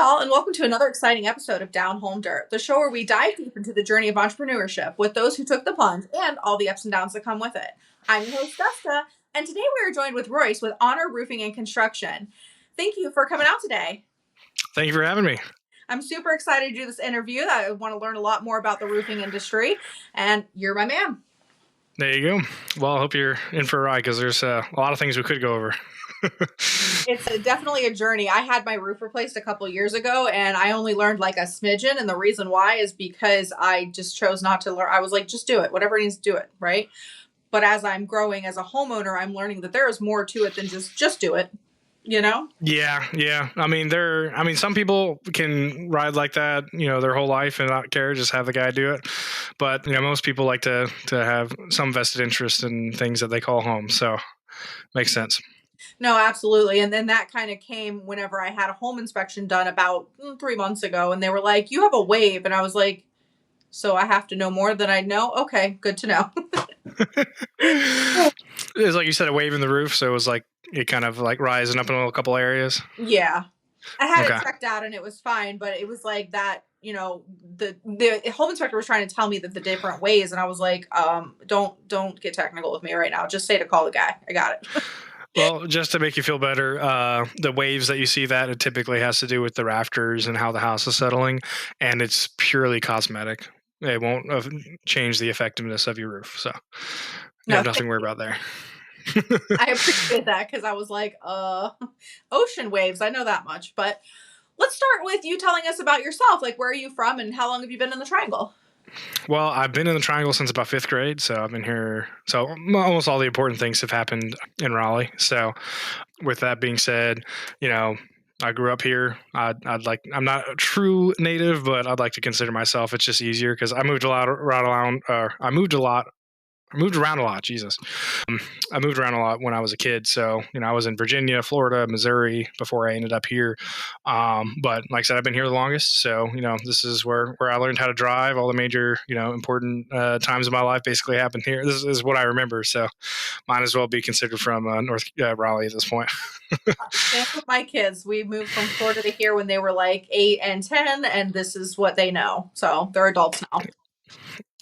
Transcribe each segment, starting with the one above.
all, and welcome to another exciting episode of Down Home Dirt, the show where we dive deep into the journey of entrepreneurship with those who took the plunge and all the ups and downs that come with it. I'm your host, Desta, and today we are joined with Royce with Honor Roofing and Construction. Thank you for coming out today. Thank you for having me. I'm super excited to do this interview. I want to learn a lot more about the roofing industry, and you're my man. There you go. Well, I hope you're in for a ride because there's a lot of things we could go over. It's definitely a journey. I had my roof replaced a couple years ago, and I only learned like a smidgen. And the reason why is because I just chose not to learn. I was like, just do it. Whatever needs to do it, right? But as I'm growing as a homeowner, I'm learning that there is more to it than just do it. You know? Yeah. I mean, some people can ride like that, their whole life and not care, just have the guy do it. But most people like to have some vested interest in things that they call home. So makes sense. No, absolutely. And then that kind of came whenever I had a home inspection done about 3 months ago, and they were like, "You have a wave," and I was like, "So I have to know more than I know? Okay, good to know." It was like you said, a wave in the roof, so it was like it kind of like rising up in a couple areas. Yeah. I had Okay. it checked out and it was fine, but it was like that, the home inspector was trying to tell me that the different ways, and I was like, don't get technical with me right now. Just say to call the guy. I got it. Well, just to make you feel better, the waves that you see, that it typically has to do with the rafters and how the house is settling, and it's purely cosmetic. It won't change the effectiveness of your roof, so you have No, nothing to worry about there. I appreciate that because I was like, ocean waves. I know that much, but let's start with you telling us about yourself. Like, where are you from and how long have you been in the Triangle? Well, I've been in the Triangle since about fifth grade, so I've been here. So almost all the important things have happened in Raleigh. So, with that being said, you know, I grew up here. I'm not a true native, but I'd like to consider myself. It's just easier because I moved a lot around. I moved around a lot. Jesus. I moved around a lot when I was a kid. So, I was in Virginia, Florida, Missouri before I ended up here. But like I said, I've been here the longest. So, this is where I learned how to drive. All the major, important times of my life basically happened here. This is what I remember. So, might as well be considered from North Raleigh at this point. Same with my kids. We moved from Florida to here when they were like 8 and 10, and this is what they know. So they're adults now.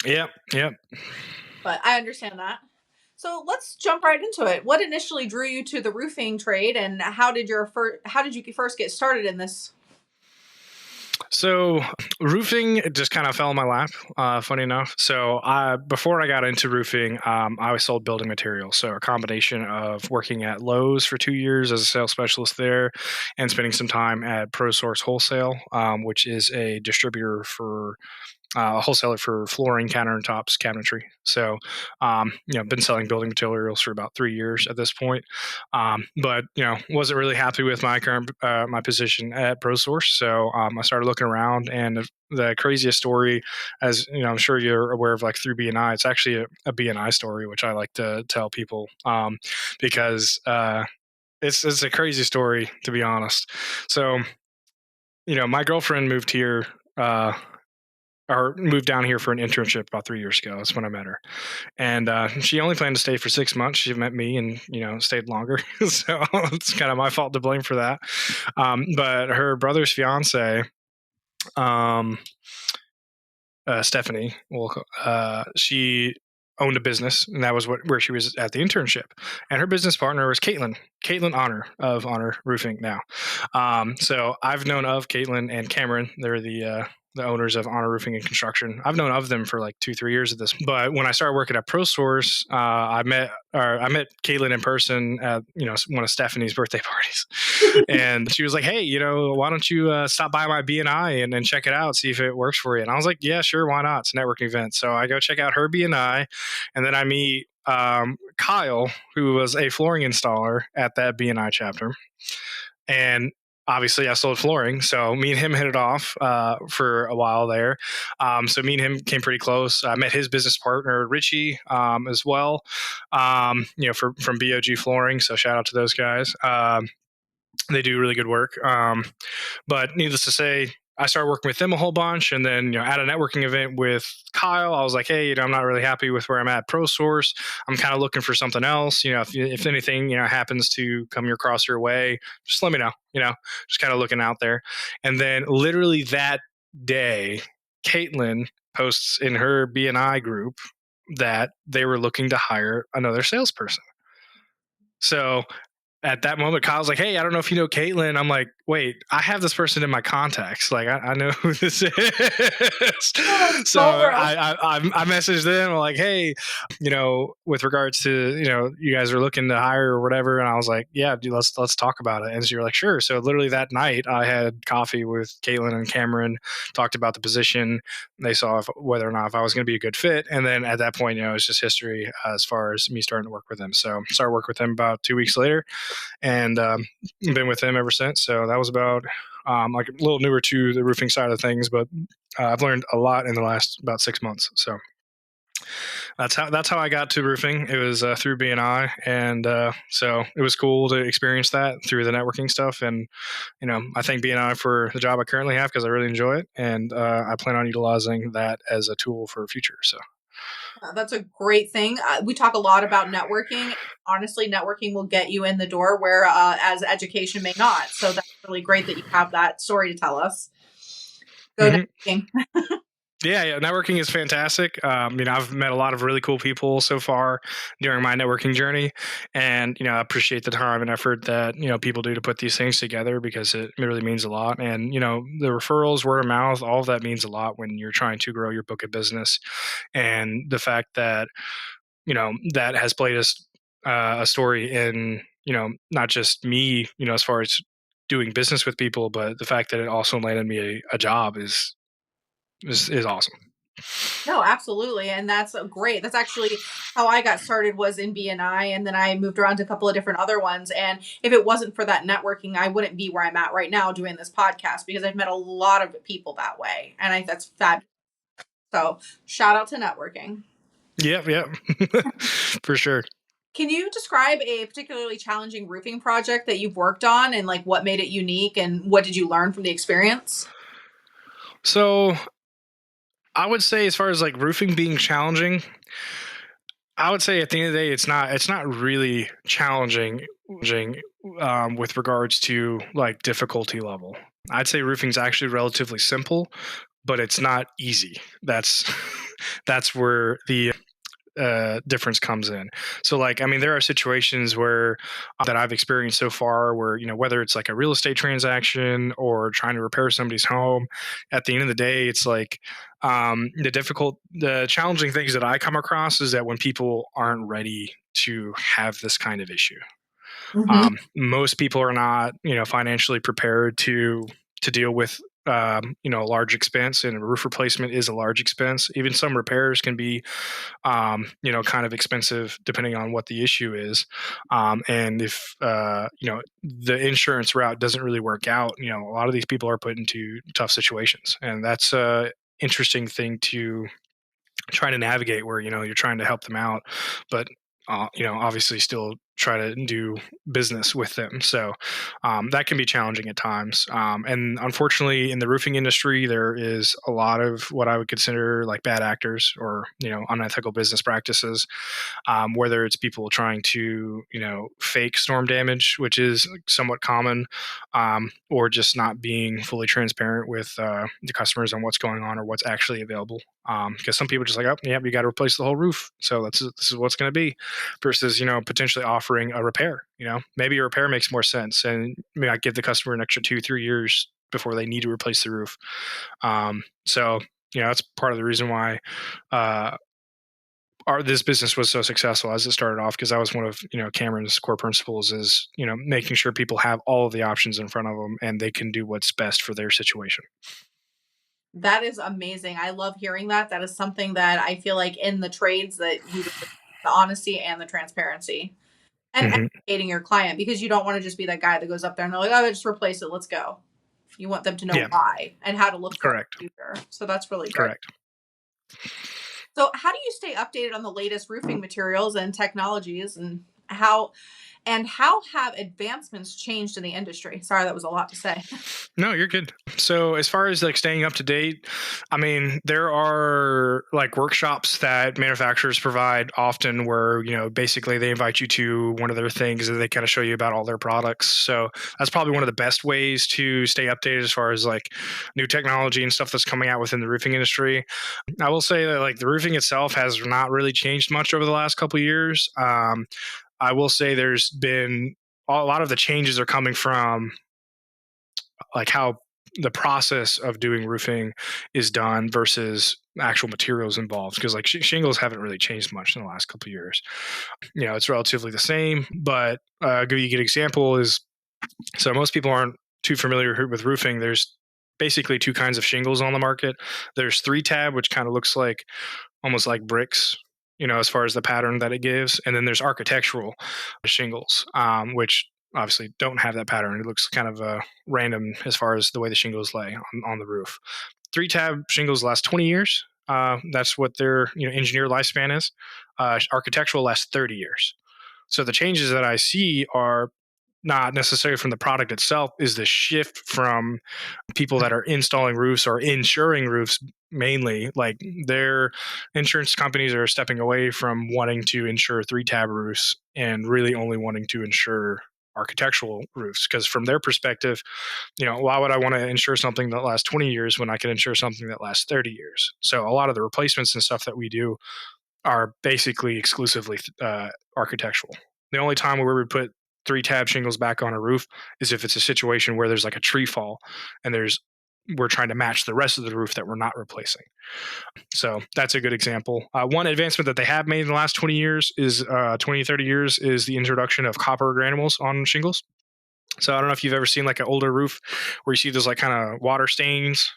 Yep. But I understand that. So let's jump right into it. What initially drew you to the roofing trade, and how did you first get started in this? So roofing just kind of fell in my lap, funny enough. So before I got into roofing, I was sold building materials. So a combination of working at Lowe's for 2 years as a sales specialist there and spending some time at ProSource Wholesale, which is a distributor for a wholesaler for flooring, countertops, cabinetry. So, been selling building materials for about 3 years at this point. But wasn't really happy with my current my position at ProSource. So I started looking around, and the craziest story, as I'm sure you're aware of, like through BNI, it's actually a BNI story, which I like to tell people because it's a crazy story, to be honest. So, my girlfriend moved here. Or moved down here for an internship about 3 years ago. That's when I met her, and she only planned to stay for 6 months. She met me, and stayed longer. So it's kind of my fault to blame for that. But her brother's fiance, um, Stephanie, she owned a business, and that was where she was at the internship. And her business partner was Caitlin Honor of Honor Roofing now. So I've known of Caitlin and Cameron. They're the owners of Honor Roofing and Construction. I've known of them for like 2-3 years at this. But when I started working at ProSource, I met Caitlin in person at one of Stephanie's birthday parties, and she was like, "Hey, why don't you stop by my BNI and check it out, see if it works for you?" And I was like, "Yeah, sure, why not? It's a networking event." So I go check out her BNI, and then I meet Kyle, who was a flooring installer at that BNI chapter, and obviously I sold flooring, so me and him hit it off for a while there. So me and him came pretty close. I met his business partner Richie as well, from BOG Flooring. So shout out to those guys. They do really good work. But needless to say, I started working with them a whole bunch, and then at a networking event with Kyle, I was like, hey, I'm not really happy with where I'm at ProSource. I'm kind of looking for something else. If anything happens to come across your way, just let me know. Just kind of looking out there. And then literally that day, Caitlin posts in her BNI group that they were looking to hire another salesperson. So at that moment, Kyle's like, hey, I don't know if you know Caitlin. I'm like, wait, I have this person in my contacts. Like, I know who this is. Oh, that's So small world. I messaged them. I'm like, hey, with regards to, you guys are looking to hire or whatever. And I was like, yeah, dude, let's talk about it. And so you're like, sure. So literally that night I had coffee with Caitlin and Cameron, talked about the position. They saw whether or not if I was going to be a good fit. And then at that point, it's just history as far as me starting to work with them. So started work with them about 2 weeks later, and been with them ever since. So that was about like a little newer to the roofing side of things, but I've learned a lot in the last about 6 months. So that's how I got to roofing. It was through BNI, and so it was cool to experience that through the networking stuff. And I thank BNI for the job I currently have because I really enjoy it, and I plan on utilizing that as a tool for future. So. That's a great thing. We talk a lot about networking. Honestly, networking will get you in the door where as education may not. So that's really great that you have that story to tell us. Go Mm-hmm. networking. Yeah, networking is fantastic. I've met a lot of really cool people so far during my networking journey, and I appreciate the time and effort that people do to put these things together because it really means a lot. And the referrals, word of mouth, all of that means a lot when you're trying to grow your book of business. And the fact that that has played a story in not just me, as far as doing business with people, but the fact that it also landed me a job is awesome. No, absolutely. And that's great. That's actually how I got started was in BNI, and then I moved around to a couple of different other ones. And if it wasn't for that networking, I wouldn't be where I'm at right now doing this podcast because I've met a lot of people that way. And I think that's fabulous. So shout out to networking. Yep, for sure. Can you describe a particularly challenging roofing project that you've worked on and like what made it unique and what did you learn from the experience? So I would say, as far as like roofing being challenging, I would say at the end of the day, it's not really challenging with regards to like difficulty level. I'd say roofing's actually relatively simple, but it's not easy. That's where the difference comes in. So, like, I mean, there are situations where that I've experienced so far where, whether it's like a real estate transaction or trying to repair somebody's home, at the end of the day, it's like the challenging things that I come across is that when people aren't ready to have this kind of issue. Mm-hmm. Most people are not, financially prepared to deal with a large expense, and a roof replacement is a large expense. Even some repairs can be kind of expensive depending on what the issue is. And if, the insurance route doesn't really work out, a lot of these people are put into tough situations. And that's a interesting thing to try to navigate where, you're trying to help them out, but, obviously still try to do business with them. So that can be challenging at times. And unfortunately, in the roofing industry, there is a lot of what I would consider like bad actors or, unethical business practices, whether it's people trying to, fake storm damage, which is somewhat common, or just not being fully transparent with the customers on what's going on or what's actually available. Because some people are just like, oh, yeah, you got to replace the whole roof. So this is what's going to be versus, potentially offering a repair. Maybe a repair makes more sense and maybe I give the customer an extra 2-3 years before they need to replace the roof. So, that's part of the reason why this business was so successful as it started off, because that was one of Cameron's core principles is making sure people have all of the options in front of them and they can do what's best for their situation. That is amazing. I love hearing that. That is something that I feel like in the trades that we would the honesty and the transparency and Hmm. educating your client because you don't want to just be that guy that goes up there and they're like, oh, just replace it. Let's go. You want them to know Yeah, why and how to look for it correct, in the future. So that's really great. correct. So how do you stay updated on the latest roofing materials and technologies and how And how have advancements changed in the industry? Sorry, that was a lot to say. No, you're good. So as far as like staying up to date, I mean, there are like workshops that manufacturers provide often where, basically they invite you to one of their things and they kind of show you about all their products. So that's probably one of the best ways to stay updated as far as like new technology and stuff that's coming out within the roofing industry. I will say that like the roofing itself has not really changed much over the last couple of years. I will say there's been a lot of the changes are coming from like how the process of doing roofing is done versus actual materials involved, because like shingles haven't really changed much in the last couple of years. It's relatively the same, but give you a good example is, so most people aren't too familiar with roofing. There's basically two kinds of shingles on the market. There's 3-tab, which kind of looks like almost like bricks, as far as the pattern that it gives. And then there's architectural shingles, which obviously don't have that pattern. It looks kind of random as far as the way the shingles lay on the roof. 3-tab shingles last 20 years. That's what their engineer lifespan is. Architectural lasts 30 years. So the changes that I see are not necessarily from the product itself, is the shift from people that are installing roofs or insuring roofs mainly. Like their insurance companies are stepping away from wanting to insure 3-tab roofs and really only wanting to insure architectural roofs, because from their perspective, why would I want to insure something that lasts 20 years when I can insure something that lasts 30 years? So a lot of the replacements and stuff that we do are basically exclusively architectural. The only time where we put 3-tab shingles back on a roof is if it's a situation where there's like a tree fall and we're trying to match the rest of the roof that we're not replacing. So that's a good example. One advancement that they have made in the last 20 years is 20, 30 years is the introduction of copper granules on shingles. So I don't know if you've ever seen like an older roof where you see those like kind of water stains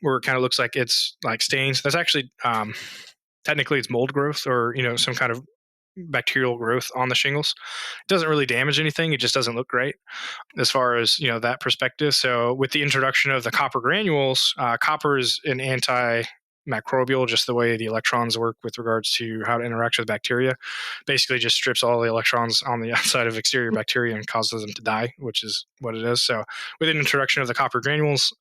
where it kind of looks like it's like stains. That's actually technically it's mold growth or some kind of bacterial growth on the shingles. It doesn't really damage anything. It just doesn't look great as far as that perspective. So with the introduction of the copper granules, copper is an antimicrobial, just the way the electrons work with regards to how to interact with bacteria. Basically, just strips all the electrons on the outside of exterior bacteria and causes them to die, which is what it is. So with the introduction of the copper granules,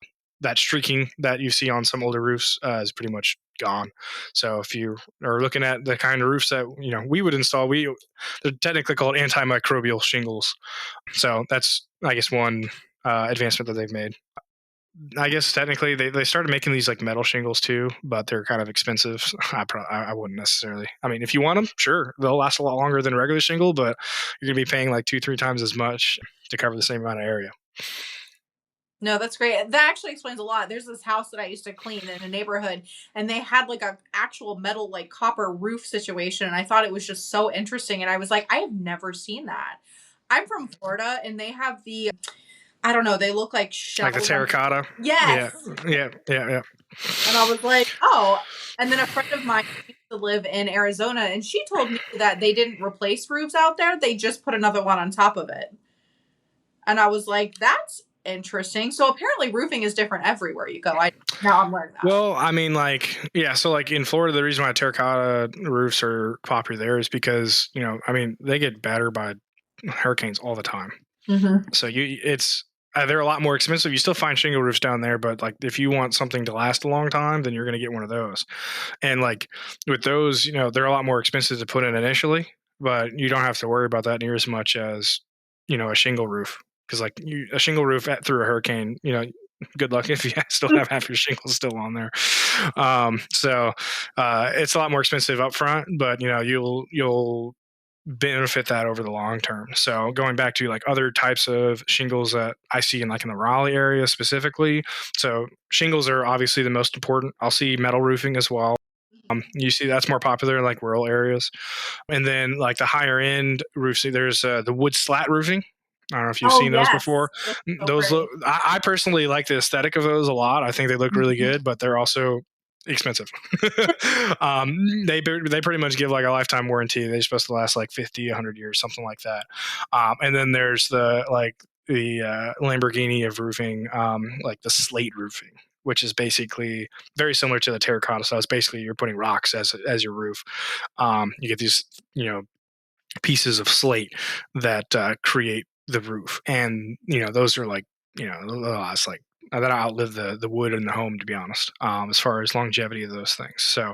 that streaking that you see on some older roofs is pretty much gone. So if you are looking at the kind of roofs that we would install, they're technically called antimicrobial shingles. So that's, I guess, one advancement that they've made. I guess technically they started making these like metal shingles too, but they're kind of expensive. I wouldn't necessarily. I mean, if you want them, sure, they'll last a lot longer than a regular shingle, but you're gonna be paying like 2-3 times as much to cover the same amount of area. No, that's great. That actually explains a lot. There's this house that I used to clean in a neighborhood, and they had like a actual metal, like copper roof situation. And I thought it was just so interesting. And I was like, I have never seen that. I'm from Florida, and they have I don't know, they look like Like the shells on. terracotta. Yeah, Yes. yeah, yeah, yeah. And I was like, oh. And then a friend of mine used to live in Arizona, and she told me that they didn't replace roofs out there. They just put another one on top of it. And I was like, that's interesting. So apparently roofing is different everywhere you go. Now I'm learning that. Well, I mean, like, yeah. So, like in Florida, the reason why terracotta roofs are popular there is because I mean, they get battered by hurricanes all the time. Mm-hmm. So it's they're a lot more expensive. You still find shingle roofs down there, but like if you want something to last a long time, then you're going to get one of those. And like with those, they're a lot more expensive to put in initially, but you don't have to worry about that near as much as a shingle roof. Because like a shingle roof through a hurricane, good luck if you still have half your shingles still on there. So it's a lot more expensive up front, but you'll benefit that over the long term. So going back to like other types of shingles that I see in the Raleigh area specifically. So shingles are obviously the most important. I'll see metal roofing as well. You see that's more popular in like rural areas. And then like the higher end roofs, there's the wood slat roofing. I don't know if you've Oh seen those before. yes. Those are so Those look. pretty. I personally like the aesthetic of those a lot. I think they look really Mhm. good, but they're also expensive. They pretty much give like a lifetime warranty. They're supposed to last like 50, 100 years, something like that. And then there's the Lamborghini of roofing, like the slate roofing, which is basically very similar to the terracotta. So it's basically you're putting rocks as your roof. You get these, pieces of slate that create the roof, and those are like it's like that outlive the wood in the home, to be honest, as far as longevity of those things. So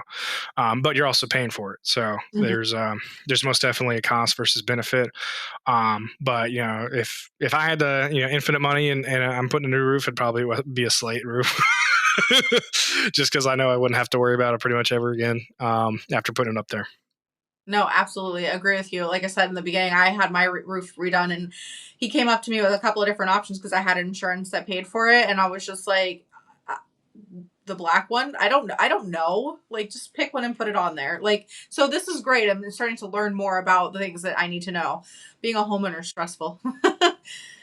but you're also paying for it, so Mhm. there's most definitely a cost versus benefit. But if I had the infinite money and I'm putting a new roof, it'd probably be a slate roof. Just because I know I wouldn't have to worry about it pretty much ever again after putting it up there. No, absolutely. I agree with you. Like I said in the beginning, I had my roof redone, and he came up to me with a couple of different options because I had insurance that paid for it, and I was just like, "Uh, the black one. I don't know. Like, just pick one and put it on there. Like, so this is great. I'm starting to learn more about the things that I need to know. Being a homeowner is stressful.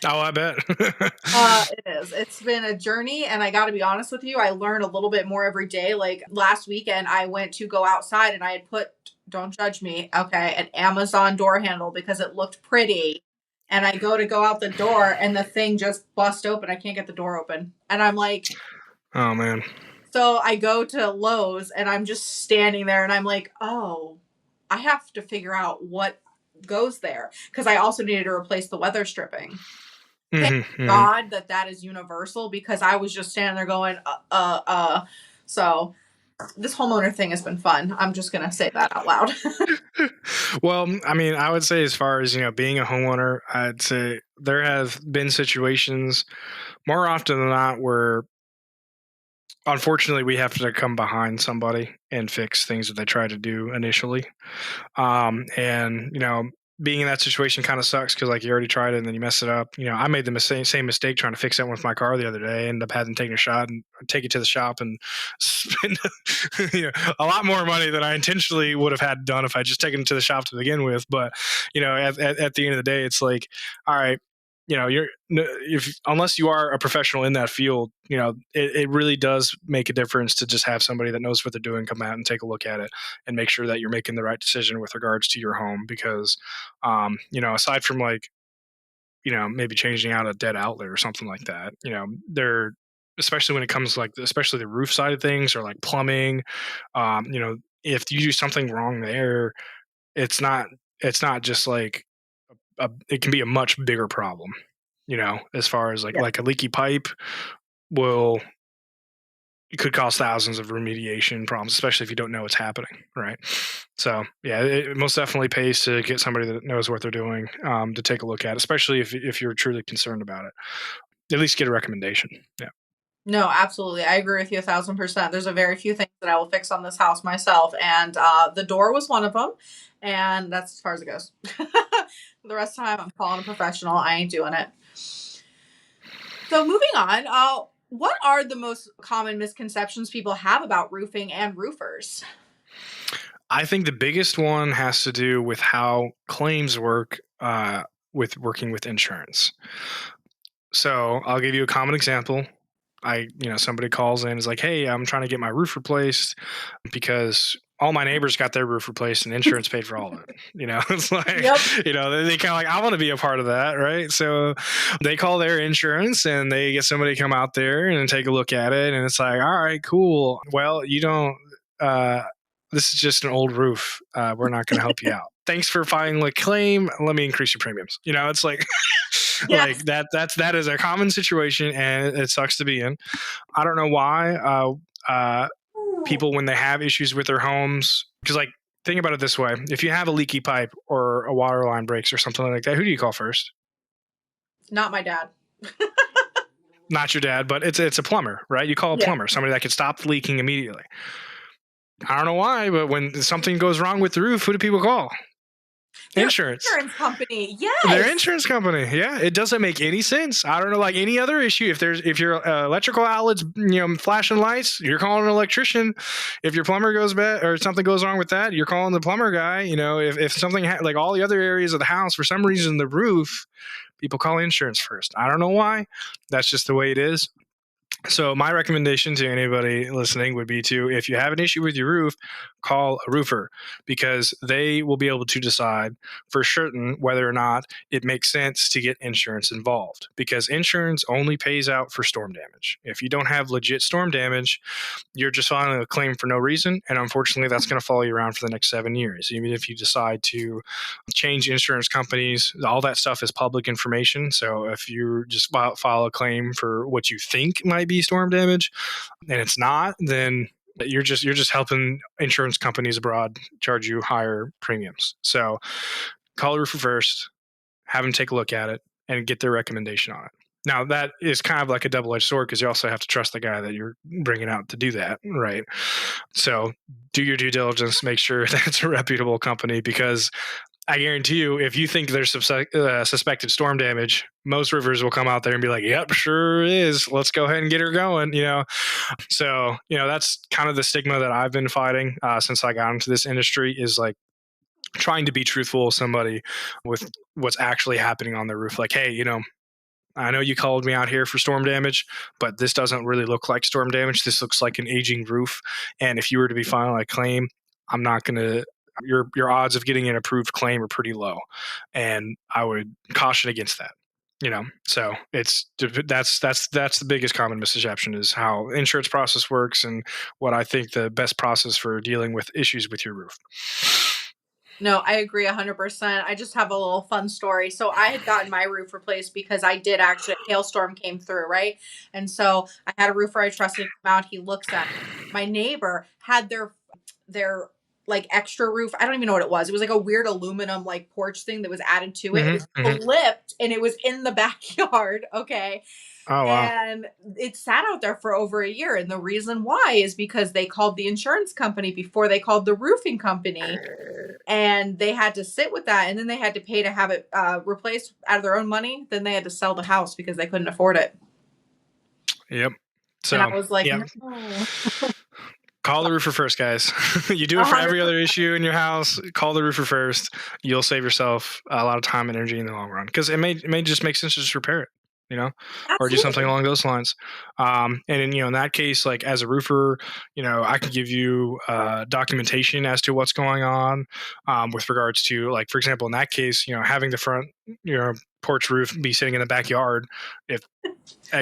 Oh, I bet. It is. It's been a journey, and I got to be honest with you, I learn a little bit more every day. Like last weekend, I went to go outside, and I had put, don't judge me, okay, an Amazon door handle because it looked pretty. And I go out the door, and the thing just bust open. I can't get the door open. And I'm like, Oh man. so I go to Lowe's, and I'm just standing there, and I'm like, oh, I have to figure out what goes there because I also needed to replace the weather stripping. Thank Hmm, hmm. God that that is universal because I was just standing there going, So this homeowner thing has been fun. I'm just gonna say that out loud. Well, I mean, I would say as far as being a homeowner, I'd say there have been situations more often than not where unfortunately we have to come behind somebody and fix things that they try to do initially. And being in that situation kind of sucks because like you already tried it and then you mess it up. I made the same mistake trying to fix that with my car the other day. Ended up having to take a shot and take it to the shop and spend a lot more money than I intentionally would have had done if I just taken it to the shop to begin with. But at the end of the day, it's like, all right, you're if unless you are a professional in that field, it really does make a difference to just have somebody that knows what they're doing come out and take a look at it and make sure that you're making the right decision with regards to your home. Because aside from like maybe changing out a dead outlet or something like that, they're especially when it comes to like especially the roof side of things or like plumbing, if you do something wrong there, it's not just like it can be a much bigger problem, as far as Yeah. like a leaky pipe will it could cause thousands of remediation problems, especially if you don't know what's happening, right? So yeah, it most definitely pays to get somebody that knows what they're doing to take a look at, especially if you're truly concerned about it. At least get a recommendation. Yeah. No, absolutely. I agree with you 1,000%. There's a very few things that I will fix on this house myself, and the door was one of them, and that's as far as it goes. The rest of the time, I'm calling a professional. I ain't doing it. So moving on, what are the most common misconceptions people have about roofing and roofers? I think the biggest one has to do with how claims work with working with insurance. So I'll give you a common example. Somebody calls in and is like, "Hey, I'm trying to get my roof replaced because all my neighbors got their roof replaced and insurance paid for all of it." It's like, Yep. they kind of like, I want to be a part of that, right? So they call their insurance and they get somebody to come out there and take a look at it, and it's like, all right, cool. Well, you don't. Uh, this is just an old roof. We're not going to help you out. Thanks for filing a claim. Let me increase your premiums. It's like like Yes. that is a common situation and it sucks to be in. I don't know why people when they have issues with their homes, because like think about it this way: if you have a leaky pipe or a water line breaks or something like that, who do you call first? Not my dad. Not your dad, but it's a plumber, right? You call a Yeah. plumber, somebody that can stop leaking immediately. I don't know why, but when something goes wrong with the roof, who do people call? Their Insurance. insurance company. Their Yes. insurance company. Yeah, it doesn't make any sense. I don't know, like any other issue. If your electrical outlets, flashing lights, you're calling an electrician. If your plumber goes bad or something goes wrong with that, you're calling the plumber guy. If something like all the other areas of the house, for some reason, the roof, people call insurance first. I don't know why. That's just the way it is. So my recommendation to anybody listening would be to, if you have an issue with your roof, call a roofer, because they will be able to decide for certain whether or not it makes sense to get insurance involved, because insurance only pays out for storm damage. If you don't have legit storm damage, you're just filing a claim for no reason, and unfortunately that's going to follow you around for the next 7 years. Even if you decide to change insurance companies, all that stuff is public information. So if you just file a claim for what you think might be storm damage and it's not, then you're just helping insurance companies abroad charge you higher premiums. So call a roofer first, have them take a look at it, and get their recommendation on it. Now, that is kind of like a double-edged sword, because you also have to trust the guy that you're bringing out to do that, right? So do your due diligence, make sure that it's a reputable company, because I guarantee you, if you think there's suspected storm damage, most roofers will come out there and be like, "Yep, sure is. Let's go ahead and get her going." So that's kind of the stigma that I've been fighting since I got into this industry, is like trying to be truthful with somebody with what's actually happening on their roof. Like, hey, I know you called me out here for storm damage, but this doesn't really look like storm damage. This looks like an aging roof. And if you were to be filing a claim, I'm not going to. Your odds of getting an approved claim are pretty low, and I would caution against that. So that's the biggest common misconception, is how insurance process works, and what I think the best process for dealing with issues with your roof. No, I agree 100%. I just have a little fun story. So I had gotten my roof replaced because I did actually, a hailstorm came through, right? And so I had a roofer I trusted come out. He looks at it. My neighbor had their like extra roof. I don't even know what it was. It was like a weird aluminum like porch thing that was added to it. It was Mm-hmm, mm-hmm. flipped and it was in the backyard. Okay. Oh wow. And it sat out there for over a year. And the reason why is because they called the insurance company before they called the roofing company, and they had to sit with that, and then they had to pay to have it replaced out of their own money. Then they had to sell the house because they couldn't afford it. Yep. And I So was like, yeah, no. call the roofer first, guys. You do it for every 100%. other issue in your house. Call the roofer first. You'll save yourself a lot of time and energy in the long run, because it may just make sense to just repair it, or do something Absolutely. along those lines. And in that case, like as a roofer, I can give you documentation as to what's going on with regards to, like, for example, in that case, having the front porch roof be sitting in the backyard. If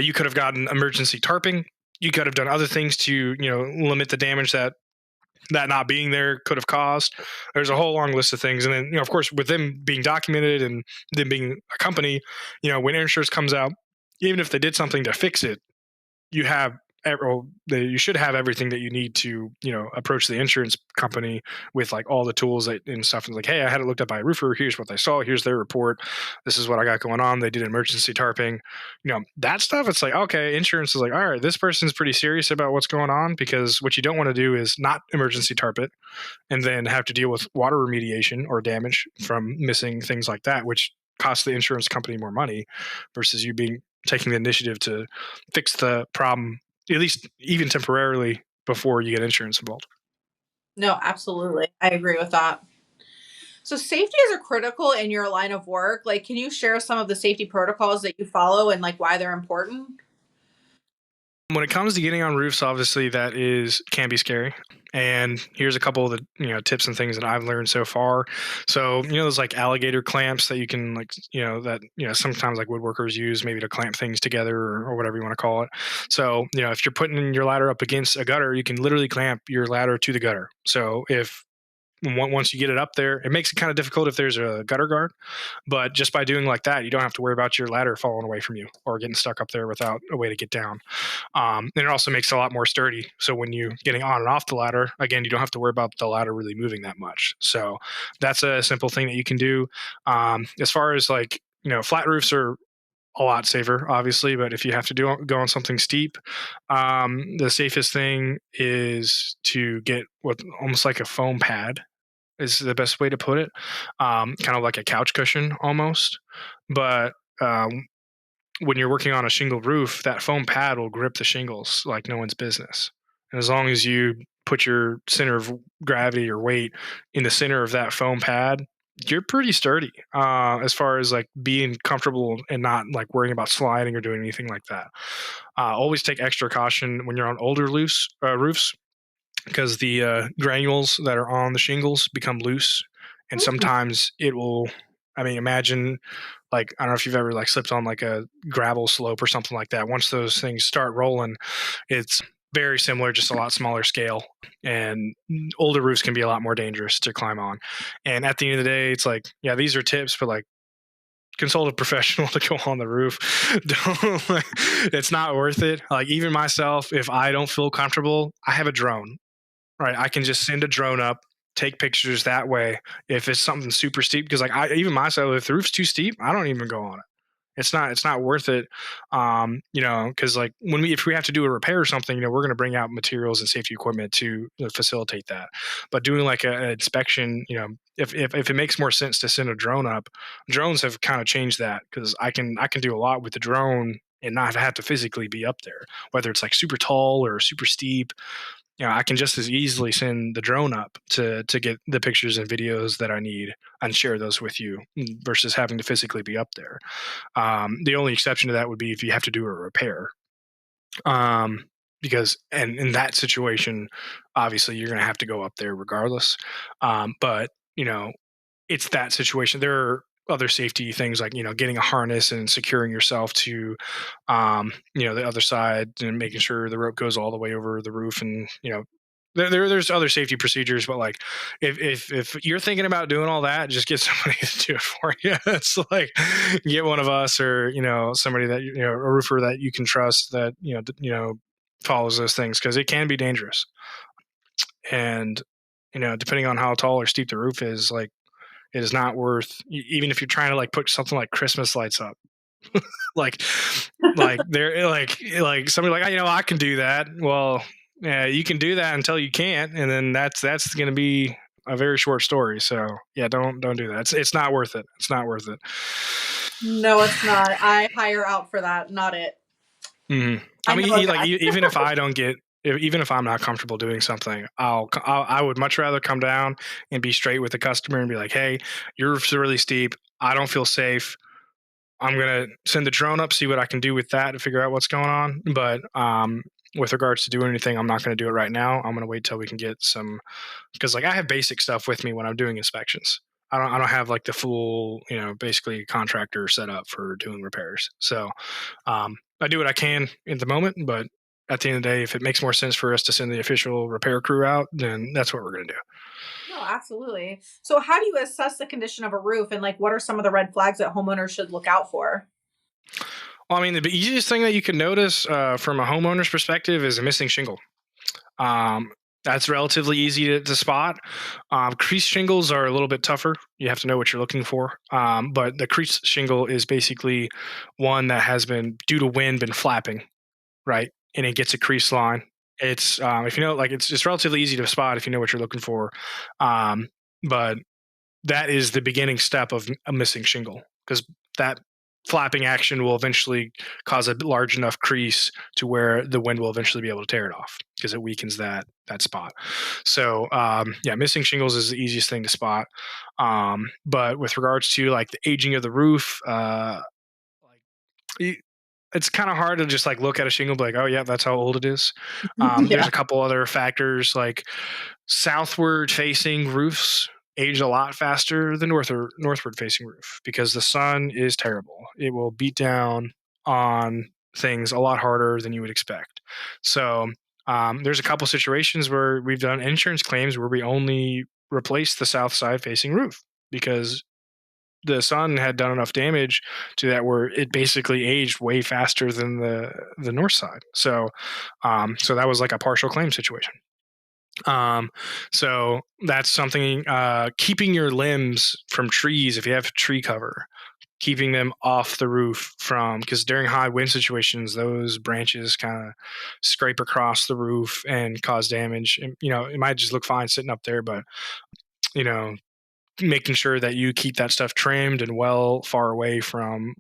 you could have gotten emergency tarping, you could have done other things to limit the damage that not being there could have caused. There's a whole long list of things, and then of course, with them being documented and them being a company, when insurance comes out, even if they did something to fix it, you have you should have everything that you need to approach the insurance company with like all the tools and stuff, and like, hey, I had it looked up by a roofer, here's what they saw, here's their report, this is what I got going on, they did emergency tarping, that stuff. It's like, okay, insurance is like, all right, this person's pretty serious about what's going on, because what you don't want to do is not emergency tarp it and then have to deal with water remediation or damage from missing things like that, which costs the insurance company more money, versus you taking the initiative to fix the problem, at least even temporarily, before you get insurance involved. No, absolutely. I agree with that. So safety is a critical in your line of work. Like, can you share some of the safety protocols that you follow and like why they're important? When it comes to getting on roofs, obviously that can be scary. And here's a couple of the tips and things that I've learned so far. So there's like alligator clamps that you can, like, that sometimes like woodworkers use maybe to clamp things together, or whatever you want to call it. So if you're putting your ladder up against a gutter, you can literally clamp your ladder to the gutter. So if once you get it up there, it makes it kind of difficult if there's a gutter guard, but just by doing like that, you don't have to worry about your ladder falling away from you or getting stuck up there without a way to get down. And it also makes it a lot more sturdy. So when you're getting on and off the ladder, again, you don't have to worry about the ladder really moving that much. So that's a simple thing that you can do. As far as like, flat roofs are a lot safer, obviously, but if you have to go on something steep, the safest thing is to get what almost like a foam pad is the best way to put it. Kind of like a couch cushion almost, but when you're working on a shingle roof, that foam pad will grip the shingles like no one's business. And as long as you put your center of gravity or weight in the center of that foam pad, you're pretty sturdy as far as like being comfortable and not like worrying about sliding or doing anything like that. Always take extra caution when you're on older roofs, because the granules that are on the shingles become loose, and Mm. sometimes it will. I mean, imagine like I don't know if you've ever like slipped on like a gravel slope or something like that. Once those things start rolling, it's very similar, just a lot smaller scale. And older roofs can be a lot more dangerous to climb on. And at the end of the day, it's like, yeah, these are tips, but like consult a professional to go on the roof. Don't, like, it's not worth it. Like even myself, if I don't feel comfortable, I have a drone. Right, I can just send a drone up, take pictures that way. If it's something super steep, because like I even myself, if the roof's too steep, I don't even go on it. It's not worth it. Because like when we if we have to do a repair or something, we're going to bring out materials and safety equipment to facilitate that. But doing like an inspection, if it makes more sense to send a drone up, drones have kind of changed that because I can do a lot with the drone and not have to physically be up there, whether it's like super tall or super steep. I can just as easily send the drone up to get the pictures and videos that I need and share those with you versus having to physically be up there. The only exception to that would be if you have to do a repair. Because and in that situation, obviously you're going to have to go up there regardless. But it's that situation. There are other safety things like getting a harness and securing yourself to the other side and making sure the rope goes all the way over the roof, and there's other safety procedures. But like if you're thinking about doing all that, just get somebody to do it for you. It's like get one of us, or somebody that a roofer that you can trust that follows those things, because it can be dangerous. And depending on how tall or steep the roof is, like it is not worth, even if you're trying to like put something like Christmas lights up. like they're like somebody like, I can do that. Well, yeah, you can do that until you can't, and then that's going to be a very short story. So yeah, don't do that. It's not worth it. It's not worth it. No, it's not. I hire out for that. Not it. Mm-hmm. I I know a mean, like guy. even if I don't get, even if I'm not comfortable doing something, I would much rather come down and be straight with the customer and be like, hey, your roof's really steep. I don't feel safe. I'm gonna send the drone up, see what I can do with that to figure out what's going on. But with regards to doing anything, I'm not gonna do it right now. I'm gonna wait till we can get some, because like I have basic stuff with me when I'm doing inspections. I don't have like the full basically contractor set up for doing repairs. So I do what I can at the moment, but at the end of the day, if it makes more sense for us to send the official repair crew out, then that's what we're gonna do. No, absolutely. So, how do you assess the condition of a roof, and like, what are some of the red flags that homeowners should look out for? Well, I mean, the easiest thing that you can notice from a homeowner's perspective is a missing shingle. Um, that's relatively easy to spot. Crease shingles are a little bit tougher. You have to know what you're looking for. But the crease shingle is basically one that has been, due to wind, been flapping, right? And it gets a crease line. It's if you know, like it's relatively easy to spot if you know what you're looking for. Um, but that is the beginning step of a missing shingle, because that flapping action will eventually cause a large enough crease to where the wind will eventually be able to tear it off, because it weakens that spot. So yeah, missing shingles is the easiest thing to spot. But with regards to like the aging of the roof, like it's kind of hard to just like look at a shingle and be like, oh yeah, that's how old it is. There's Yeah. a couple other factors, like southward facing roofs age a lot faster than northward facing roof, because the sun is terrible. It will beat down on things a lot harder than you would expect. So there's a couple situations where we've done insurance claims where we only replaced the south side facing roof because the sun had done enough damage to that where it basically aged way faster than the north side. So that was like a partial claim situation. Um, so that's something. Keeping your limbs from trees, if you have tree cover, keeping them off the roof from, because during high wind situations, those branches kind of scrape across the roof and cause damage. And, it might just look fine sitting up there, but you know, making sure that you keep that stuff trimmed and well far away from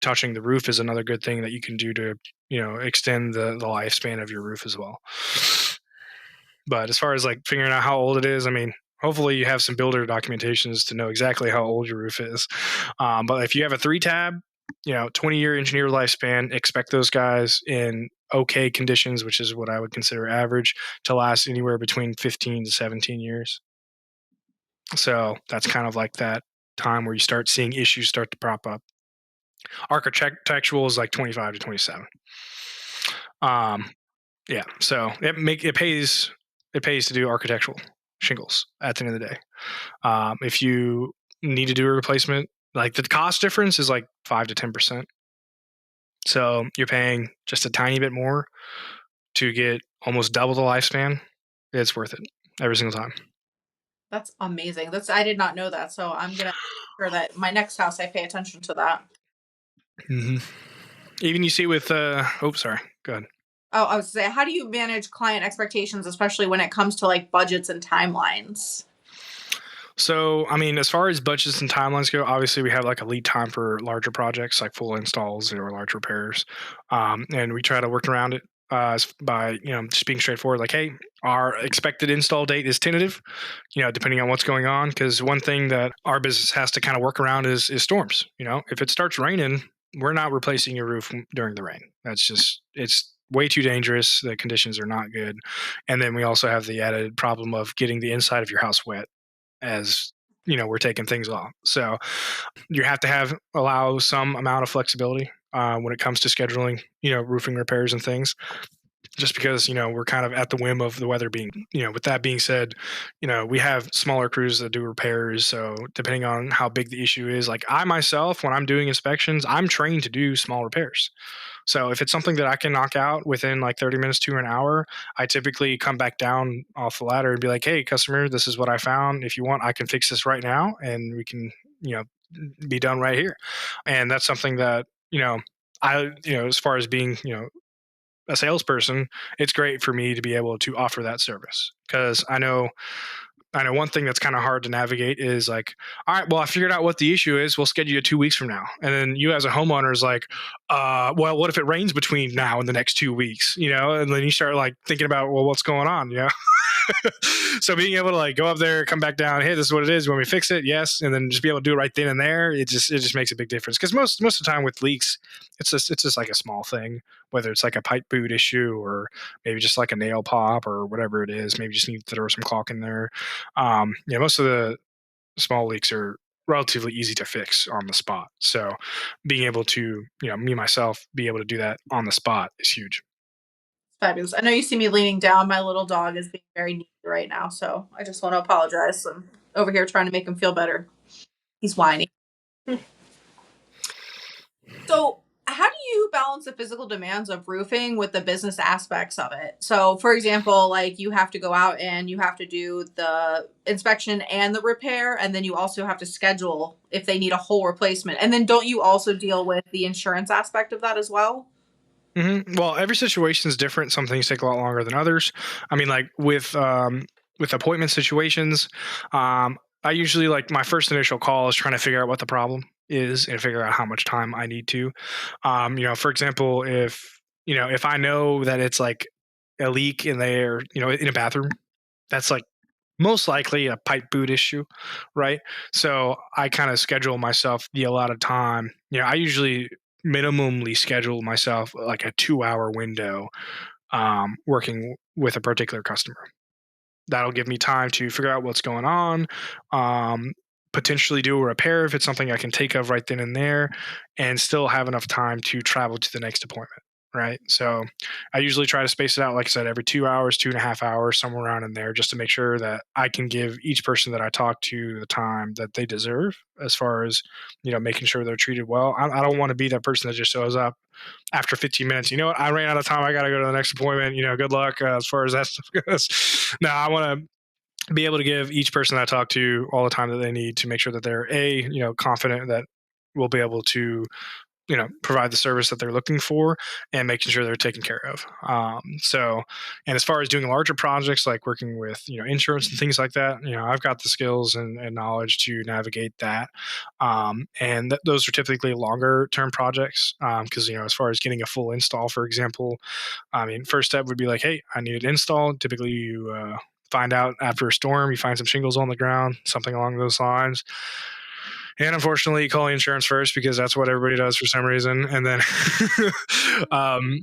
touching the roof is another good thing that you can do to extend the lifespan of your roof as well. But as far as like figuring out how old it is, I mean, hopefully you have some builder documentations to know exactly how old your roof is. But if you have a 3 tab, 20-year engineer lifespan. Expect those guys in okay conditions, which is what I would consider average, to last anywhere between 15 to 17 years. So that's kind of like that time where you start seeing issues start to prop up. Architectural is like 25 to 27. Um, yeah, so it pays to do architectural shingles at the end of the day. If you need to do a replacement, like the cost difference is like 5 to 10%. So you're paying just a tiny bit more to get almost double the lifespan. It's worth it every single time. That's amazing. I did not know that. So I'm gonna make sure that my next house I pay attention to that. hmm Even you see with, sorry, go ahead. Oh, I was saying, how do you manage client expectations, especially when it comes to like budgets and timelines? So, I mean, as far as budgets and timelines go, obviously we have like a lead time for larger projects like full installs or large repairs, and we try to work around it by just being straightforward. Like, hey, our expected install date is tentative, depending on what's going on. Because one thing that our business has to kind of work around is storms. If it starts raining, we're not replacing your roof during the rain. It's way too dangerous. The conditions are not good, and then we also have the added problem of getting the inside of your house wet as we're taking things off. So you have to allow some amount of flexibility when it comes to scheduling, roofing repairs and things. Just because we're kind of at the whim of the weather being. With that being said, we have smaller crews that do repairs. So depending on how big the issue is, like I myself, when I'm doing inspections, I'm trained to do small repairs. So if it's something that I can knock out within like 30 minutes to an hour, I typically come back down off the ladder and be like, hey, customer, this is what I found. If you want, I can fix this right now and we can, be done right here. And that's something that, as far as being, a salesperson, it's great for me to be able to offer that service because I know one thing that's kind of hard to navigate is like, all right, well, I figured out what the issue is. We'll schedule you 2 weeks from now. And then you as a homeowner is like, well, what if it rains between now and the next 2 weeks? And then you start like thinking about, well, what's going on? So being able to like go up there, come back down, hey, this is what it is. You want me to fix it? Yes. And then just be able to do it right then and there. It just makes a big difference. Because most of the time with leaks, it's just like a small thing, whether it's like a pipe boot issue or maybe just like a nail pop or whatever it is. Maybe just need to throw some caulk in there. Most of the small leaks are relatively easy to fix on the spot. So being able to, me myself, be able to do that on the spot is huge. Fabulous. I know you see me leaning down. My little dog is being very needy right now, so I just want to apologize. I'm over here trying to make him feel better. He's whiny. So, how do you balance the physical demands of roofing with the business aspects of it? So, for example, like you have to go out and you have to do the inspection and the repair, and then you also have to schedule if they need a whole replacement. And then don't you also deal with the insurance aspect of that as well? Well, every situation is different. Some things take a lot longer than others. I mean, like with appointment situations, I usually like my first initial call is trying to figure out what the problem is and figure out how much time I need to. For example, if I know that it's like a leak in there, in a bathroom, that's like most likely a pipe boot issue, right? So I kind of schedule myself the allotted time. I usually minimally schedule myself like a 2 hour window working with a particular customer. That'll give me time to figure out what's going on, um, potentially do a repair if it's something I can take of right then and there, and still have enough time to travel to the next appointment. Right. So I usually try to space it out, like I said, every 2 hours, 2.5 hours, somewhere around in there, just to make sure that I can give each person that I talk to the time that they deserve as far as, making sure they're treated well. I don't want to be that person that just shows up after 15 minutes. You know what? I ran out of time. I got to go to the next appointment. Good luck as far as that stuff goes. No, I want to be able to give each person I talk to all the time that they need to make sure that they're confident that we'll be able to provide the service that they're looking for and making sure they're taken care of. And as far as doing larger projects like working with insurance and things like that, I've got the skills and knowledge to navigate that. And those are typically longer term projects because as far as getting a full install, for example, I mean, first step would be like, hey, I need it installed. Typically, find out after a storm, you find some shingles on the ground, something along those lines. And unfortunately, you call insurance first because that's what everybody does for some reason. And then, um,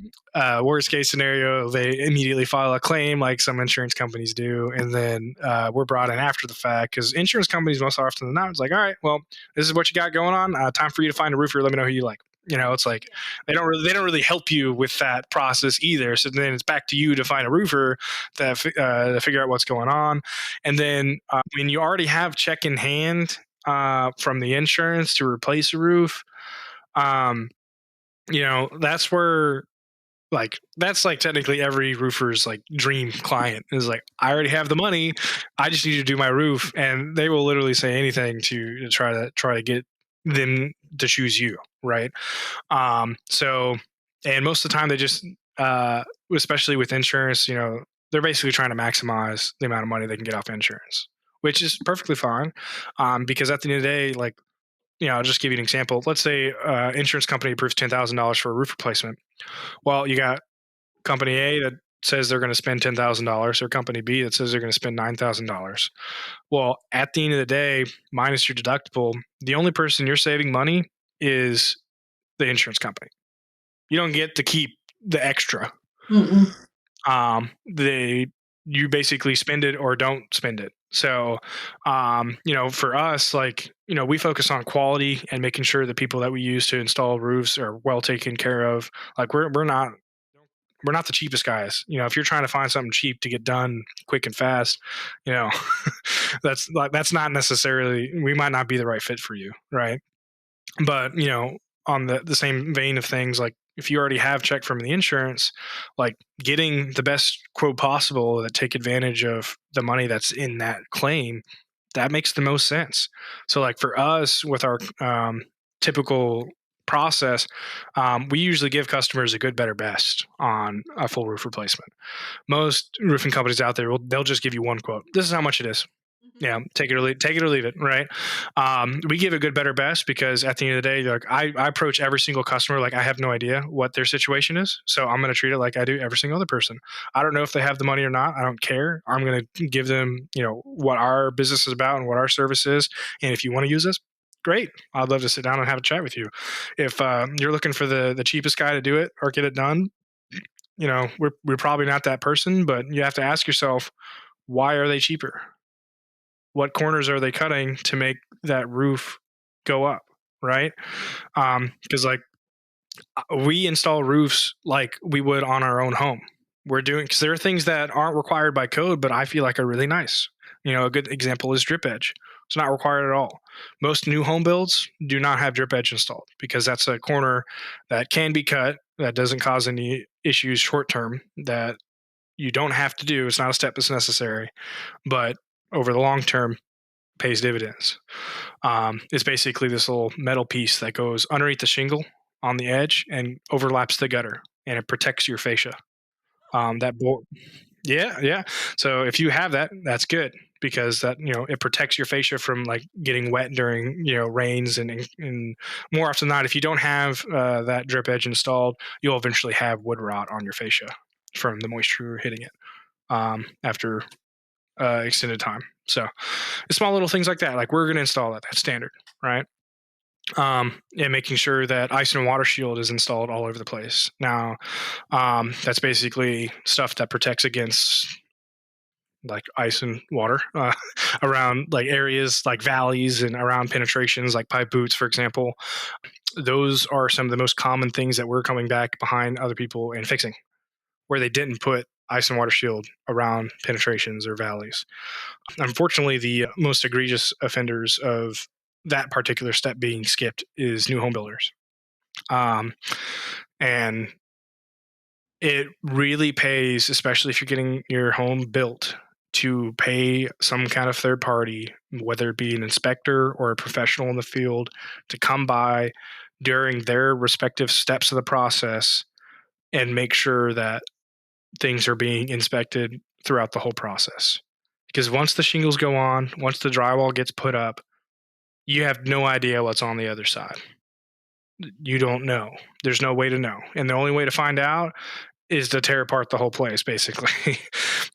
worst case scenario, they immediately file a claim like some insurance companies do. And then we're brought in after the fact because insurance companies, most often than not, it's like, all right, well, this is what you got going on. Time for you to find a roofer. Let me know who you like. It's like they don't really help you with that process either. So then it's back to you to find a roofer to figure out what's going on. And then when you already have check in hand from the insurance to replace a roof, um, that's where that's like technically every roofer's like dream client is like, I already have the money, I just need to do my roof, and they will literally say anything to try to get them to choose you, right? So, and most of the time they just, uh, especially with insurance, they're basically trying to maximize the amount of money they can get off insurance, which is perfectly fine. Because at the end of the day, like, I'll just give you an example. Let's say insurance company approves $10,000 for a roof replacement. Well, you got company A that says they're going to spend $10,000, or company B that says they're going to spend $9,000. Well, at the end of the day, minus your deductible, the only person you're saving money is the insurance company. You don't get to keep the extra. Mm-mm. They You basically spend it or don't spend it. So, for us, like, we focus on quality and making sure the people that we use to install roofs are well taken care of. Like, we're not the cheapest guys. If you're trying to find something cheap to get done quick and fast, you know, that's not necessarily, we might not be the right fit for you, right? But on the same vein of things, like if you already have check from the insurance, like getting the best quote possible that take advantage of the money that's in that claim, that makes the most sense. So like for us with our typical process, we usually give customers a good, better, best on a full roof replacement. Most roofing companies out there they'll just give you one quote. This is how much it is. Mm-hmm. Yeah, take it or leave it, right? We give a good, better, best because at the end of the day, like I approach every single customer like I have no idea what their situation is, so I'm going to treat it like I do every single other person. I don't know if they have the money or not. I don't care. I'm going to give them, what our business is about and what our service is, and if you want to use us, great. I'd love to sit down and have a chat with you. If you're looking for the cheapest guy to do it or get it done, we're probably not that person. But you have to ask yourself, why are they cheaper? What corners are they cutting to make that roof go up, right? Because like we install roofs like we would on our own home. We're doing because there are things that aren't required by code, but I feel like are really nice. A good example is drip edge. It's not required at all. Most new home builds do not have drip edge installed because that's a corner that can be cut that doesn't cause any issues short term that you don't have to do. It's not a step that's necessary, but over the long term, pays dividends. It's basically this little metal piece that goes underneath the shingle on the edge and overlaps the gutter, and it protects your fascia. That board, yeah, yeah. So if you have that, that's good because that it protects your fascia from like getting wet during rains and more often than not, if you don't have that drip edge installed, you'll eventually have wood rot on your fascia from the moisture hitting it after extended time. So small little things like that, like we're going to install that. That's standard, right? And making sure that ice and water shield is installed all over the place. Now, that's basically stuff that protects against like ice and water around like areas like valleys and around penetrations like pipe boots, for example. Those are some of the most common things that we're coming back behind other people and fixing where they didn't put ice and water shield around penetrations or valleys. Unfortunately, the most egregious offenders of that particular step being skipped is new home builders. And it really pays, especially if you're getting your home built, to pay some kind of third party, whether it be an inspector or a professional in the field, to come by during their respective steps of the process and make sure that things are being inspected throughout the whole process. Because once the shingles go on, once the drywall gets put up, you have no idea what's on the other side. You don't know. There's no way to know. And the only way to find out is to tear apart the whole place, basically.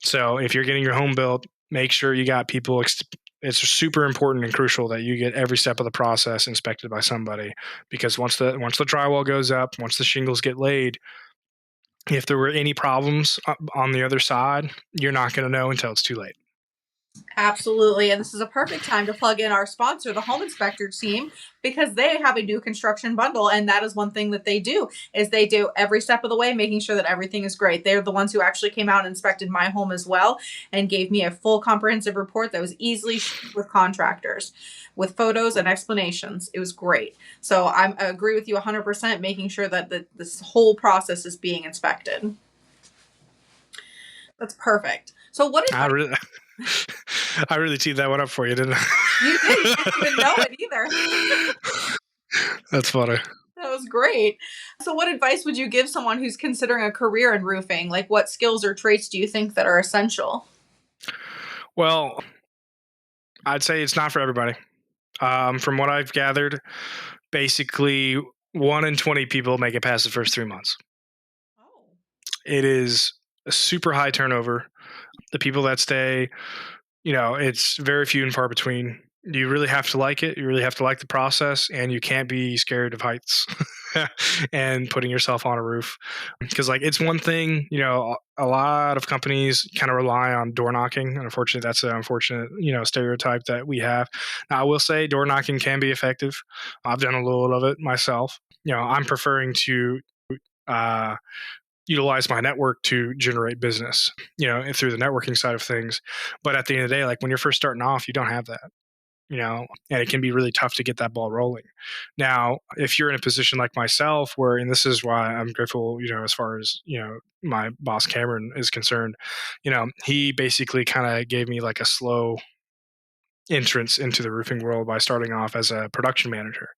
So if you're getting your home built, make sure you got people it's super important and crucial that you get every step of the process inspected by somebody, because once the drywall goes up, once the shingles get laid, if there were any problems on the other side, you're not going to know until it's too late. Absolutely. And this is a perfect time to plug in our sponsor, the Home Inspector team, because they have a new construction bundle. And that is one thing that they do is they do every step of the way, making sure that everything is great. They're the ones who actually came out and inspected my home as well and gave me a full comprehensive report that was easily shared with contractors with photos and explanations. It was great. So I agree with you 100%, making sure that this whole process is being inspected. That's perfect. So what I advice? really, I really teed that one up for you, didn't I? You did. You didn't even know it either. That's funny. That was great. So, what advice would you give someone who's considering a career in roofing? Like, what skills or traits do you think that are essential? Well, I'd say it's not for everybody. From what I've gathered, basically 1 in 20 people make it past the first 3 months. Oh, It is a super high turnover. The people that stay, it's very few and far between. You really have to like it. You really have to like the process, and you can't be scared of heights and putting yourself on a roof. Because, like, it's one thing, a lot of companies kind of rely on door knocking. And unfortunately, that's an unfortunate, stereotype that we have. Now, I will say door knocking can be effective. I've done a little of it myself. I'm preferring to uh, utilize my network to generate business, through the networking side of things. But at the end of the day, like when you're first starting off, you don't have that, and it can be really tough to get that ball rolling. Now, if you're in a position like myself, where, and this is why I'm grateful, as far as, my boss Cameron is concerned, he basically kind of gave me like a slow entrance into the roofing world by starting off as a production manager.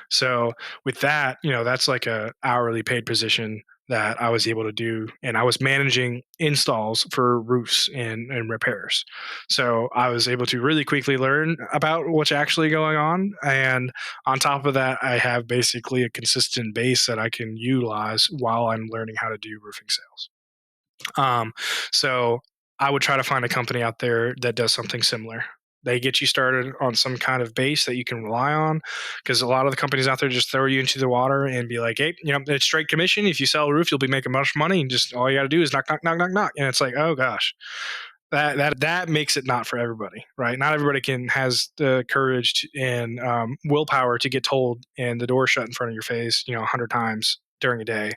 So with that, that's like a hourly paid position that I was able to do, and I was managing installs for roofs and repairs. So I was able to really quickly learn about what's actually going on, and on top of that, I have basically a consistent base that I can utilize while I'm learning how to do roofing sales. Um, so I would try to find a company out there that does something similar. They get you started on some kind of base that you can rely on, because a lot of the companies out there just throw you into the water and be like, hey, it's straight commission. If you sell a roof, you'll be making much money, and just all you got to do is knock, knock, knock, knock, knock. And it's like, oh gosh, that makes it not for everybody, right? Not everybody has the courage and willpower to get told and the door shut in front of your face, 100 times during a day.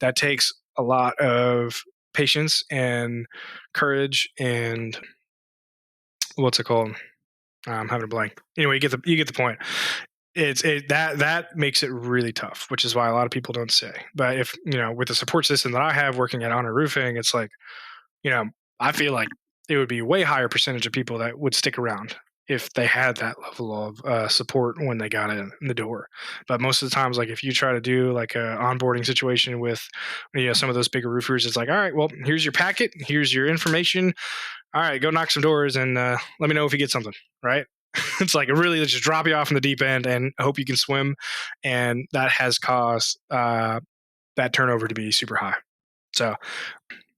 That takes a lot of patience and courage and what's it called? I'm having a blank. Anyway, you get the point. That makes it really tough, which is why a lot of people don't say. But if with the support system that I have working at Honor Roofing, it's like, you know, I feel like it would be a way higher percentage of people that would stick around if they had that level of support when they got in the door. But most of the times, like if you try to do like a onboarding situation with, some of those bigger roofers, it's like, all right, well, here's your packet, here's your information. All right, go knock some doors and let me know if you get something, right? It's like really just drop you off in the deep end and hope you can swim, and that has caused that turnover to be super high. So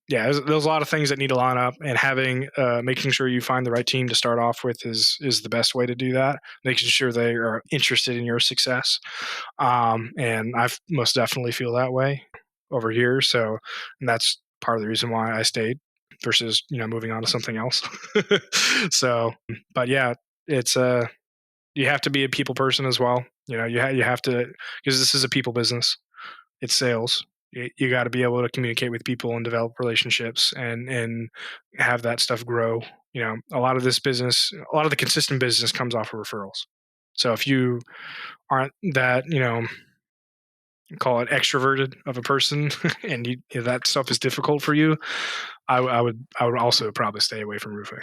yeah, there's a lot of things that need to line up, and having making sure you find the right team to start off with is the best way to do that. Making sure they are interested in your success, and I most definitely feel that way over here. So, and that's part of the reason why I stayed versus moving on to something else. So, but yeah, it's you have to be a people person as well. You have to, because this is a people business. It's sales. You got to be able to communicate with people and develop relationships and have that stuff grow. A lot of this business, a lot of the consistent business comes off of referrals. So if you aren't that, call it extroverted of a person, and that stuff is difficult for you, I would also probably stay away from roofing.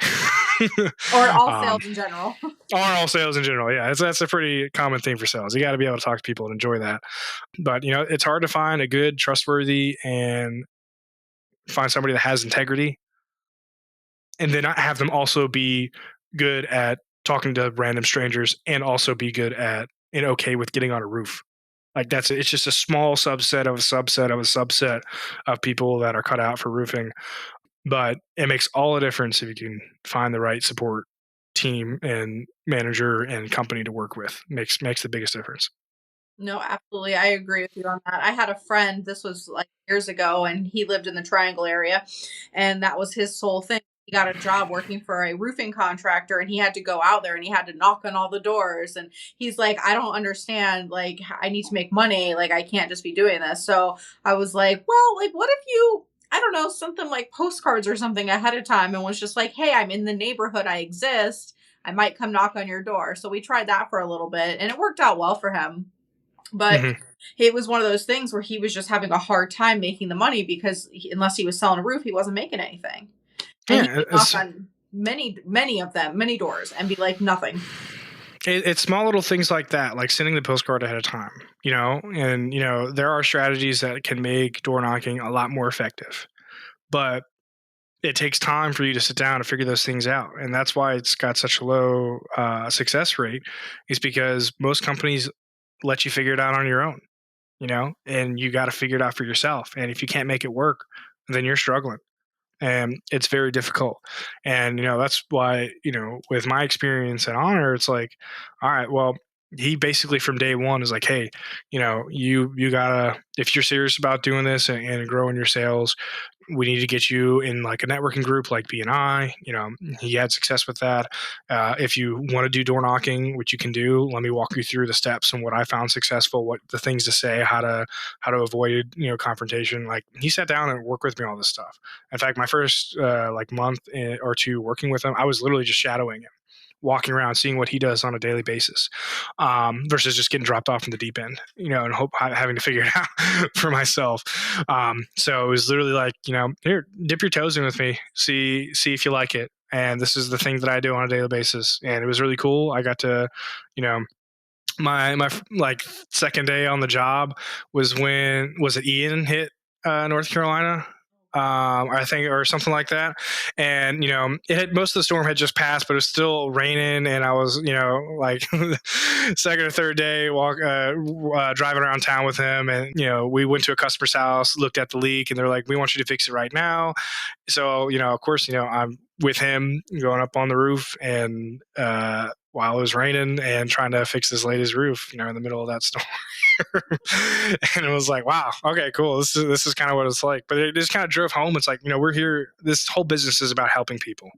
or all um, sales in general. or all sales in general. Yeah, that's a pretty common thing for sales. You got to be able to talk to people and enjoy that. But it's hard to find a good, trustworthy, and find somebody that has integrity, and then have them also be good at talking to random strangers, and also be good at and okay with getting on a roof. Like it's just a small subset of a subset of a subset of people that are cut out for roofing. But it makes all the difference if you can find the right support team and manager and company to work with makes the biggest difference. No, absolutely. I agree with you on that. I had a friend, this was like years ago, and he lived in the Triangle area, and that was his sole thing. He got a job working for a roofing contractor, and he had to go out there and he had to knock on all the doors. And he's like, I don't understand. Like, I need to make money. Like, I can't just be doing this. So I was like, well, like, what if you, I don't know, something like postcards or something ahead of time and was just like, hey, I'm in the neighborhood. I exist. I might come knock on your door. So we tried that for a little bit and it worked out well for him. But Hmm. it was one of those things where he was just having a hard time making the money because unless he was selling a roof, he wasn't making anything. And he Yeah, would knock on many of them, many doors, and be like, nothing. it's small little things like that, like sending the postcard ahead of time, and there are strategies that can make door knocking a lot more effective, but it takes time for you to sit down and figure those things out, and that's why it's got such a low success rate. Is because most companies let you figure it out on your own, and you got to figure it out for yourself. And if you can't make it work, then you're struggling, and it's very difficult. And that's why with my experience and Honor, it's like, all right, well, he basically from day one is like, hey, you gotta, if you're serious about doing this and growing your sales, we need to get you in like a networking group like BNI. He had success with that. If you want to do door knocking, which you can do, let me walk you through the steps and what I found successful, what the things to say, how to avoid confrontation. Like, he sat down and worked with me all this stuff. In fact, my first like month or two working with him, I was literally just shadowing him, walking around, seeing what he does on a daily basis, versus just getting dropped off in the deep end, and having to figure it out for myself. So it was literally like, here, dip your toes in with me, see if you like it. And this is the thing that I do on a daily basis, and it was really cool. I got to, you know, my like second day on the job was when was it Ian hit North Carolina, I think, or something like that. And it had, most of the storm had just passed, but it was still raining, and I was like second or third day driving around town with him, and we went to a customer's house, looked at the leak, and they're like, we want you to fix it right now. So of course, I'm with him going up on the roof, and while it was raining and trying to fix this lady's roof, in the middle of that storm. And it was like, wow, okay, cool. This is kind of what it's like. But it just kind of drove home. It's like, we're here. This whole business is about helping people,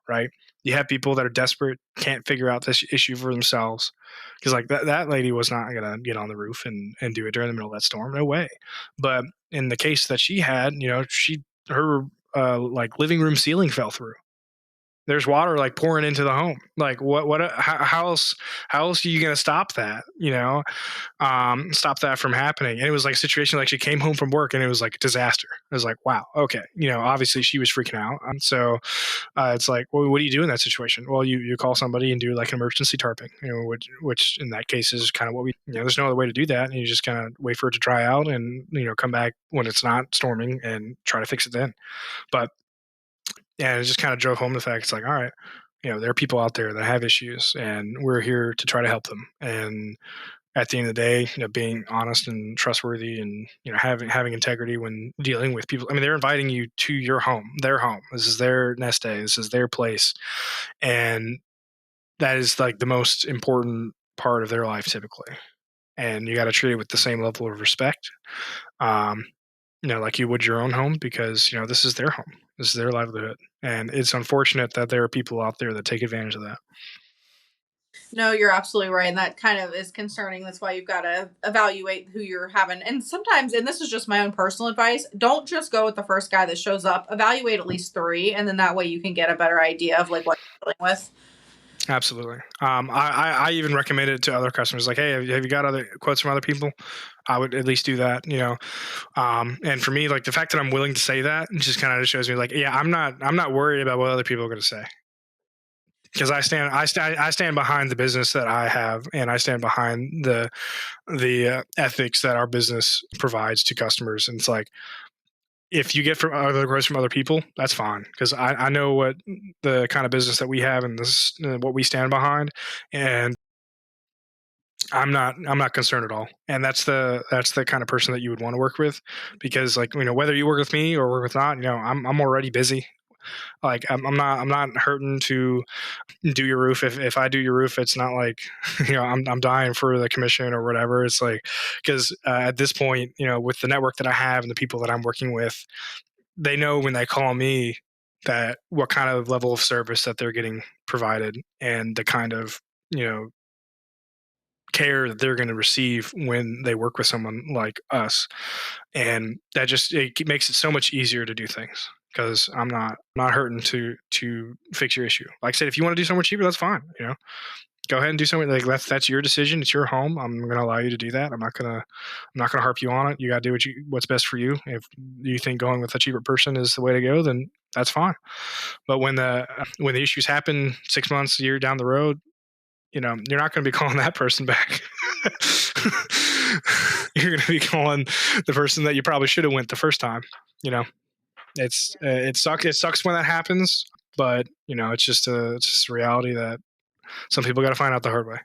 right? You have people that are desperate, can't figure out this issue for themselves. Because like that lady was not gonna get on the roof and do it during the middle of that storm. No way. But in the case that she had, her like living room ceiling fell through. There's water like pouring into the home. Like how else are you going to stop that? Stop that from happening. And it was like a situation, like she came home from work and it was like a disaster. It was like, wow, okay. Obviously she was freaking out. So it's like, well, what do you do in that situation? Well, you call somebody and do like an emergency tarping, which in that case is kind of what we, there's no other way to do that. And you just kind of wait for it to dry out and, come back when it's not storming and try to fix it then. But yeah, it just kind of drove home the fact it's like, all right, there are people out there that have issues and we're here to try to help them. And at the end of the day, being honest and trustworthy and, having integrity when dealing with people. I mean, they're inviting you to your home, their home. This is their nest egg. This is their place. And that is like the most important part of their life typically. And you got to treat it with the same level of respect. Um, like you would your own home, because, this is their home. This is their livelihood. And it's unfortunate that there are people out there that take advantage of that. No, you're absolutely right. And that kind of is concerning. That's why you've got to evaluate who you're having. And sometimes, and this is just my own personal advice, don't just go with the first guy that shows up. Evaluate at least three. And then that way you can get a better idea of like what you're dealing with. Absolutely. I even recommend it to other customers. Like, hey, have you got other quotes from other people? I would at least do that, And for me, like the fact that I'm willing to say that just kind of shows me, like, yeah, I'm not worried about what other people are going to say, because I stand behind the business that I have, and I stand behind the ethics that our business provides to customers. And it's like, if you get from other quotes from other people, that's fine, because I know what the kind of business that we have and this what we stand behind, and I'm not concerned at all. And that's the kind of person that you would want to work with, because like whether you work with me or work with not, I'm already busy. Like I'm not hurting to do your roof. If I do your roof, it's not like I'm dying for the commission or whatever. It's like because at this point, with the network that I have and the people that I'm working with, they know when they call me that what kind of level of service that they're getting provided and the kind of care that they're going to receive when they work with someone like us. And that just it makes it so much easier to do things because I'm not hurting to fix your issue. Like I said, if you want to do somewhere cheaper, that's fine. Go ahead and do something. Like that's your decision. It's your home. I'm going to allow you to do that. I'm not gonna harp you on it. You got to do what's best for you. If you think going with a cheaper person is the way to go, then that's fine. But when the issues happen 6 months, a year down the road, you're not going to be calling that person back. You're going to be calling the person that you probably should have went the first time. You know, it sucks. It sucks when that happens, but it's just a reality that some people got to find out the hard way.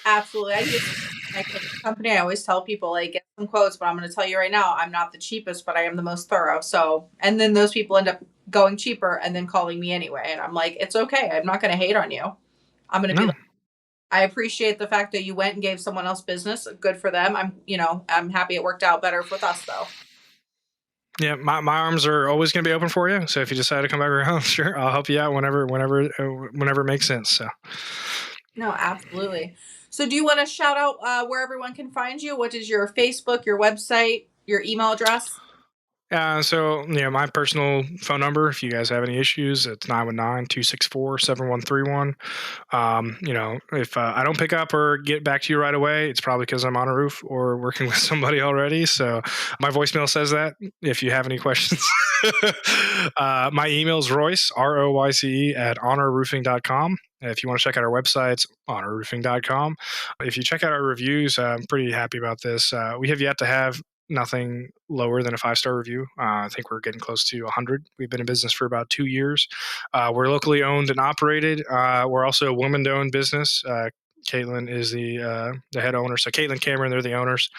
Absolutely. I do this my cleaning company. I always tell people, like, get some quotes, but I'm going to tell you right now, I'm not the cheapest, but I am the most thorough. So, and then those people end up going cheaper and then calling me anyway. And I'm like, it's okay. I'm not going to hate on you. I'm going to be No. like, I appreciate the fact that you went and gave someone else business. Good for them. I'm happy it worked out better with us though. Yeah, my arms are always going to be open for you. So if you decide to come back around, sure, I'll help you out whenever it makes sense. So. No, absolutely. So do you want to shout out where everyone can find you? What is your Facebook, your website, your email address? So my personal phone number, if you guys have any issues, it's 919-264-7131. If I don't pick up or get back to you right away, it's probably because I'm on a roof or working with somebody already. So my voicemail says that if you have any questions. My email is Royce, Royce, at honorroofing.com. If you want to check out our website, it's honorroofing.com. If you check out our reviews, I'm pretty happy about this. We have yet to have nothing lower than a 5-star review. I think we're getting close to 100. We've been in business for about 2 years. We're locally owned and operated. We're also a woman-owned business. Caitlin is the head owner. So Caitlin Cameron, they're the owners.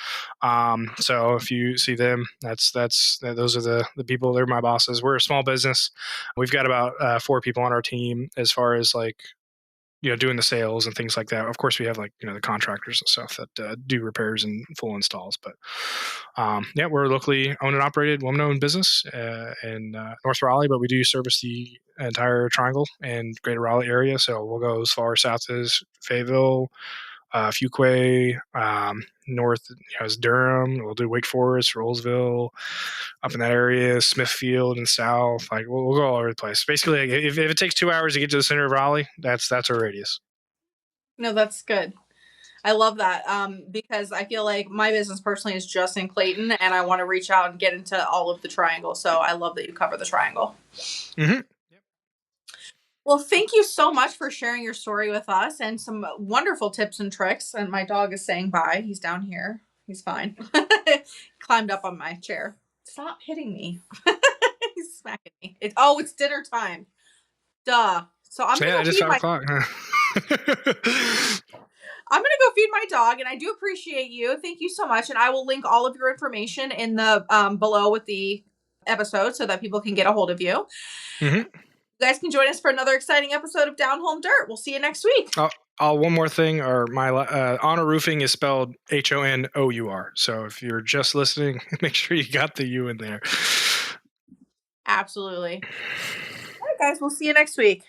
So if you see them, those are the people. They're my bosses. We're a small business. We've got about 4 people on our team as far as like doing the sales and things like that. Of course, we have the contractors and stuff that do repairs and full installs. But yeah, we're a locally owned and operated, woman-owned business in North Raleigh, but we do service the entire Triangle and Greater Raleigh area. So we'll go as far south as Fayetteville, Fuquay, north as Durham. We'll do Wake Forest, Rollsville, up in that area, Smithfield and south. Like we'll go all over the place. Basically, like, if it takes 2 hours to get to the center of Raleigh, that's our radius. No, that's good. I love that because I feel like my business personally is just in Clayton and I want to reach out and get into all of the Triangle. So I love that you cover the Triangle. Mm-hmm. Well, thank you so much for sharing your story with us and some wonderful tips and tricks. And my dog is saying bye. He's down here. He's fine. Climbed up on my chair. Stop hitting me. He's smacking me. It's dinner time. Duh. So I'm gonna Yeah, go it is feed 5 o'clock. I'm gonna go feed my dog, and I do appreciate you. Thank you so much, and I will link all of your information in the below with the episode so that people can get a hold of you. Mm-hmm. You guys can join us for another exciting episode of Down Home Dirt. We'll see you next week. One more thing, or my Honor Roofing is spelled HONOUR. So if you're just listening, make sure you got the U in there. Absolutely. All right, guys, we'll see you next week.